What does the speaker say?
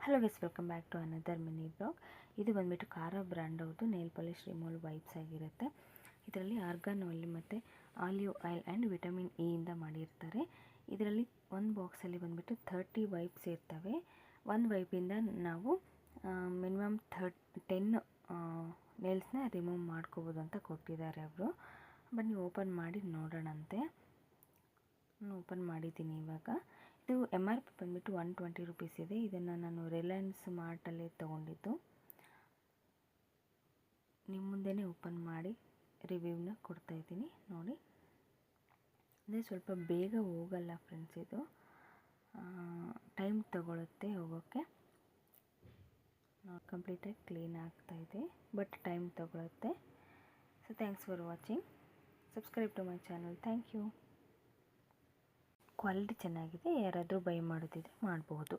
Hello guys, welcome back to another mini blog. ಇದು ಬಂದುಬಿಟ್ಟು Kara brand ಅವ್ರದ್ದು nail polish removal wipes ಆಗಿರುತ್ತೆ. ಇದರಲ್ಲಿ ಆರ್ಗಾನ್ ಆಯಿಲ್ ಮತ್ತು olive oil and vitamin E ಇಂದ ಮಾಡಿರ್ತಾರೆ. ಇದರಲ್ಲಿ ಒಂದು ಬಾಕ್ಸಲ್ಲಿ ಬಂದುಬಿಟ್ಟು 30 ವೈಪ್ಸ್ ಇರ್ತವೆ. ಒಂದು ವೈಪಿಂದ ನಾವು ಮಿನಿಮಮ್ 10 ನೇಲ್ಸ್ನ ರಿಮೂವ್ ಮಾಡ್ಕೋಬೋದು ಅಂತ ಕೊಟ್ಟಿದ್ದಾರೆ ಅವರು. ಬನ್ನಿ ಓಪನ್ ಮಾಡಿ ನೋಡೋಣಂತೆ. ಓಪನ್ ಮಾಡಿದ್ದೀನಿ ಇವಾಗ. ಇದು MRP ಬಂದುಬಿಟ್ಟು 120 ರುಪೀಸ್ ಇದೆ. ಇದನ್ನು ನಾನು ರಿಲಯನ್ಸ್ ಮಾರ್ಟಲ್ಲಿ ತೊಗೊಂಡಿದ್ದು. ನಿಮ್ಮ ಮುಂದೆನೇ ಓಪನ್ ಮಾಡಿ ರಿವ್ಯೂನ ಕೊಡ್ತಾಯಿದ್ದೀನಿ ನೋಡಿ. ಅದೇ ಸ್ವಲ್ಪ ಬೇಗ ಹೋಗಲ್ಲ ಫ್ರೆಂಡ್ಸ್, ಇದು ಟೈಮ್ ತಗೊಳುತ್ತೆ ಹೋಗೋಕ್ಕೆ. ಕಂಪ್ಲೀಟಾಗಿ ಕ್ಲೀನ್ ಆಗ್ತಾಯಿದೆ, ಬಟ್ ಟೈಮ್ ತಗೊಳುತ್ತೆ. So thanks for watching. Subscribe to my channel. Thank you. Quality ಚೆನ್ನಾಗಿದೆ, ಯಾರಾದರೂ ಬೈ ಮಾಡೋದಿದ್ರೆ ಮಾಡ್ಬೋದು.